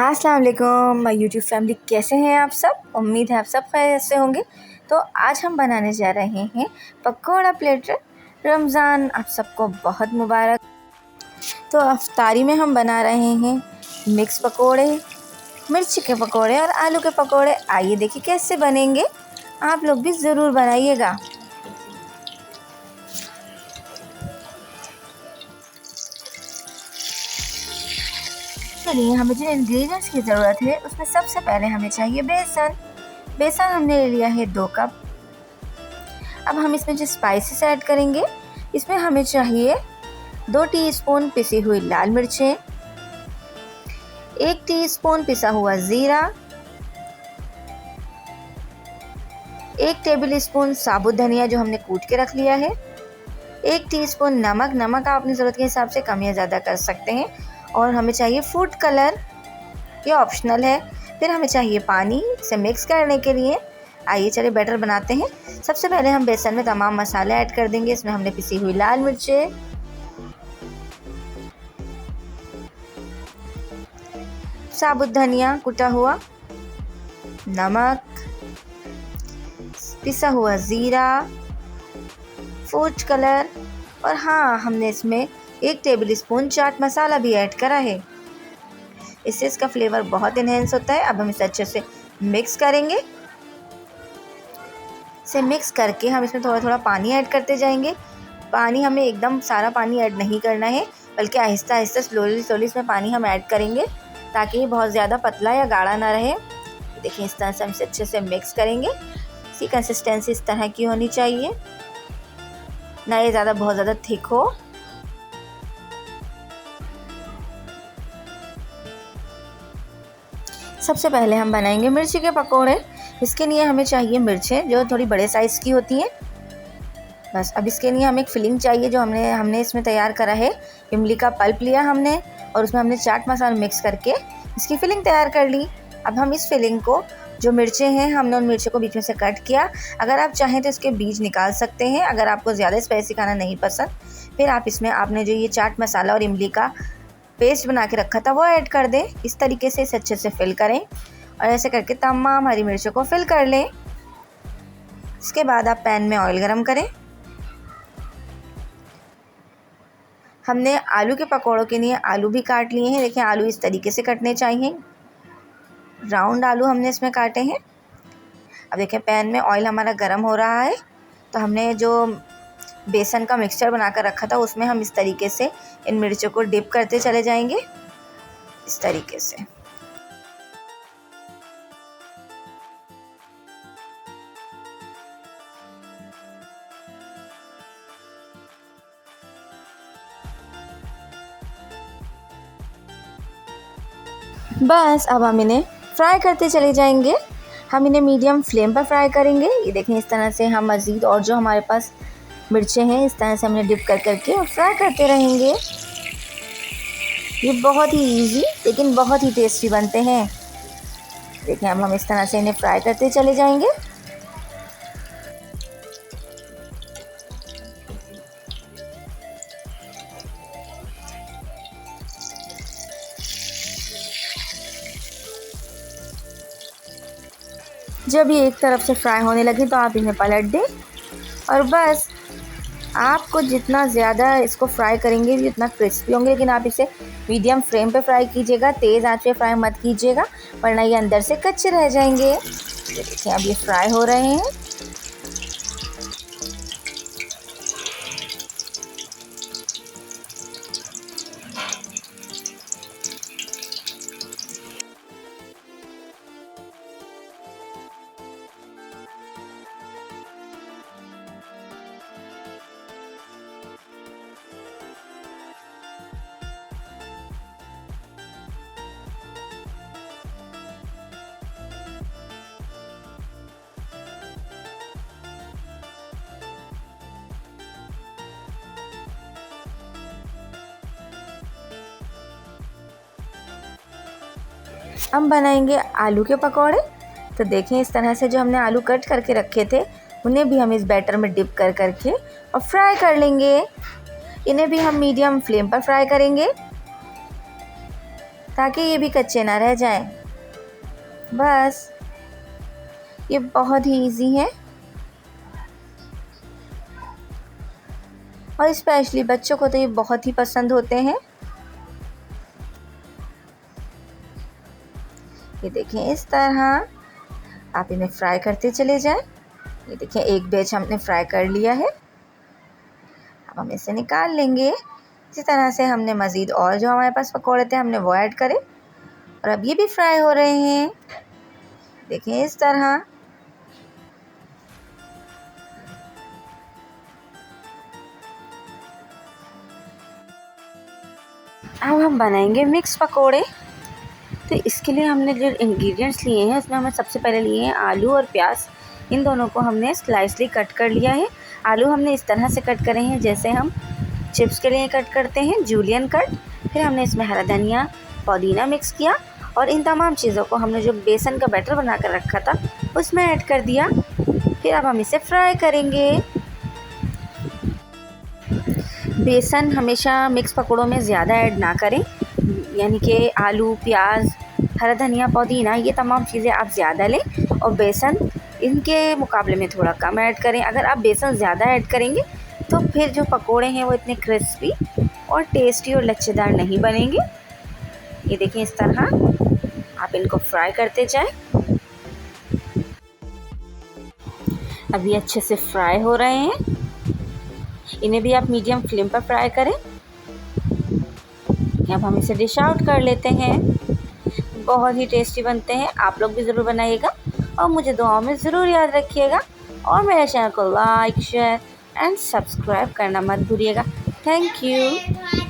अस्सलाम वालेकुम my YouTube family, कैसे हैं आप सब। उम्मीद है आप सब खैरियत से होंगे। तो आज हम बनाने जा रहे हैं पकौड़ा प्लेटर। रमज़ान आप सबको बहुत मुबारक। तो अफ्तारी में हम बना रहे हैं मिक्स पकोड़े, मिर्ची के पकोड़े और आलू के पकोड़े। आइए देखिए कैसे बनेंगे, आप लोग भी ज़रूर बनाइएगा। चलिए, हमें जिन इंग्रेडिएंट्स की ज़रूरत है उसमें सबसे पहले हमें चाहिए बेसन। बेसन हमने ले लिया है 2 कप। अब हम इसमें जो स्पाइसेस ऐड करेंगे, इसमें हमें चाहिए 2 टीस्पून पिसी हुई लाल मिर्चें, 1 टीस्पून पिसा हुआ ज़ीरा, 1 टेबल स्पून साबुत धनिया जो हमने कूट के रख लिया है, 1 टीस्पून नमक। नमक आप अपनी ज़रूरत के हिसाब से कम या ज़्यादा कर सकते हैं। और हमें चाहिए फूड कलर, ये ऑप्शनल है। फिर हमें चाहिए पानी इसे मिक्स करने के लिए। आइए चलिए बैटर बनाते हैं। सबसे पहले हम बेसन में तमाम मसाले ऐड कर देंगे। इसमें हमने पिसी हुई लाल मिर्चें, साबुत धनिया कुटा हुआ, नमक, पिसा हुआ ज़ीरा, फूड कलर और हाँ, हमने इसमें 1 टेबल स्पून चाट मसाला भी ऐड करा है। इससे इसका फ्लेवर बहुत इन्हेंस होता है। अब हम इसे अच्छे से मिक्स करेंगे। इसे मिक्स करके हम इसमें थोड़ा थोड़ा पानी ऐड करते जाएंगे। पानी हमें एकदम सारा पानी ऐड नहीं करना है, बल्कि आहिस्ता आहिस्ता स्लोली इसमें पानी हम ऐड करेंगे, ताकि ये बहुत ज़्यादा पतला या गाढ़ा ना रहे। देखिए, इस तरह से हम इसे अच्छे से मिक्स करेंगे। इसकी कंसिस्टेंसी इस तरह की होनी चाहिए, ना ये बहुत ज़्यादा थिक हो। सबसे पहले हम बनाएंगे मिर्ची के पकोड़े। इसके लिए हमें चाहिए मिर्चें जो थोड़ी बड़े साइज़ की होती हैं। बस अब इसके लिए हमें एक फिलिंग चाहिए, जो हमने इसमें तैयार करा है। इमली का पल्प लिया हमने और उसमें हमने चाट मसाला मिक्स करके इसकी फिलिंग तैयार कर ली। अब हम इस फिलिंग को, जो मिर्चें हैं, हमने उन मिर्चों को बीच में से कट किया। अगर आप चाहें तो इसके बीज निकाल सकते हैं, अगर आपको ज़्यादा स्पाइसी खाना नहीं पसंद। फिर आप इसमें आपने जो ये चाट मसाला और इमली का पेस्ट बना के रखा था वो ऐड कर दें। इस तरीके से इसे अच्छे से फिल करें और ऐसे करके तमाम हरी मिर्चों को फिल कर लें। इसके बाद आप पैन में ऑयल गरम करें। हमने आलू के पकौड़ों के लिए आलू भी काट लिए हैं। देखिए, आलू इस तरीके से कटने चाहिए, राउंड आलू हमने इसमें काटे हैं। अब देखें, पैन में ऑयल हमारा गरम हो रहा है। तो हमने जो बेसन का मिक्सचर बनाकर रखा था उसमें हम इस तरीके से इन मिर्चों को डिप करते चले जाएंगे, इस तरीके से। बस अब हम इन्हें फ्राई करते चले जाएंगे। हम इन्हें मीडियम फ्लेम पर फ्राई करेंगे। ये देखें, इस तरह से हम मज़ीद और जो हमारे पास मिर्चें हैं, इस तरह से हमने डिप कर करके और फ्राई करते रहेंगे। ये बहुत ही इजी लेकिन बहुत ही टेस्टी बनते हैं। देखिए, अब हम इस तरह से इन्हें फ्राई करते चले जाएंगे। जब ये एक तरफ से फ्राई होने लगे तो आप इन्हें पलट दें। और बस, आपको जितना ज़्यादा इसको फ्राई करेंगे जितना क्रिस्पी होंगे, लेकिन आप इसे मीडियम फ्लेम पे फ्राई कीजिएगा, तेज़ आंच पे फ्राई मत कीजिएगा, वरना ये अंदर से कच्चे रह जाएंगे। देखिए, अब ये फ्राई हो रहे हैं। हम बनाएंगे आलू के पकौड़े। तो देखें, इस तरह से जो हमने आलू कट करके रखे थे उन्हें भी हम इस बैटर में डिप कर करके और फ्राई कर लेंगे। इन्हें भी हम मीडियम फ्लेम पर फ्राई करेंगे। ताकि ये भी कच्चे ना रह जाएं। बस ये बहुत ही इजी है और स्पेशली बच्चों को तो ये बहुत ही पसंद होते हैं। ये देखें, इस तरह आप इन्हें फ्राई करते चले जाएं। ये देखें, एक बैच हमने फ्राई कर लिया है। अब हम इसे निकाल लेंगे। इसी तरह से हमने मज़ीद और जो हमारे पास पकौड़े थे हमने वो ऐड करे और अब ये भी फ्राई हो रहे हैं। देखें, इस तरह। अब हम बनाएंगे मिक्स पकोड़े। तो इसके लिए हमने जो इंग्रेडिएंट्स लिए हैं उसमें हमने सबसे पहले लिए हैं आलू और प्याज। इन दोनों को हमने स्लाइसली कट कर लिया है। आलू हमने इस तरह से कट करे हैं जैसे हम चिप्स के लिए कट करते हैं, जूलियन कट। फिर हमने इसमें हरा धनिया, पुदीना मिक्स किया और इन तमाम चीज़ों को हमने जो बेसन का बैटर बना कर रखा था उसमें ऐड कर दिया। फिर अब हम इसे फ्राई करेंगे। बेसन हमेशा मिक्स पकौड़ों में ज़्यादा ऐड ना करें, यानी कि आलू, प्याज, हरा धनिया, पुदीना, ये तमाम चीज़ें आप ज़्यादा लें और बेसन इनके मुकाबले में थोड़ा कम ऐड करें। अगर आप बेसन ज़्यादा ऐड करेंगे तो फिर जो पकोड़े हैं वो इतने क्रिस्पी और टेस्टी और लच्छेदार नहीं बनेंगे। ये देखें, इस तरह आप इनको फ्राई करते जाएं। अब ये अच्छे से फ्राई हो रहे हैं। इन्हें भी आप मीडियम फ्लेम पर फ्राई करें। अब हम इसे डिश आउट कर लेते हैं। बहुत ही टेस्टी बनते हैं, आप लोग भी ज़रूर बनाइएगा और मुझे दुआओं में ज़रूर याद रखिएगा और मेरे चैनल को लाइक, शेयर एंड सब्सक्राइब करना मत भूलिएगा। Thank you.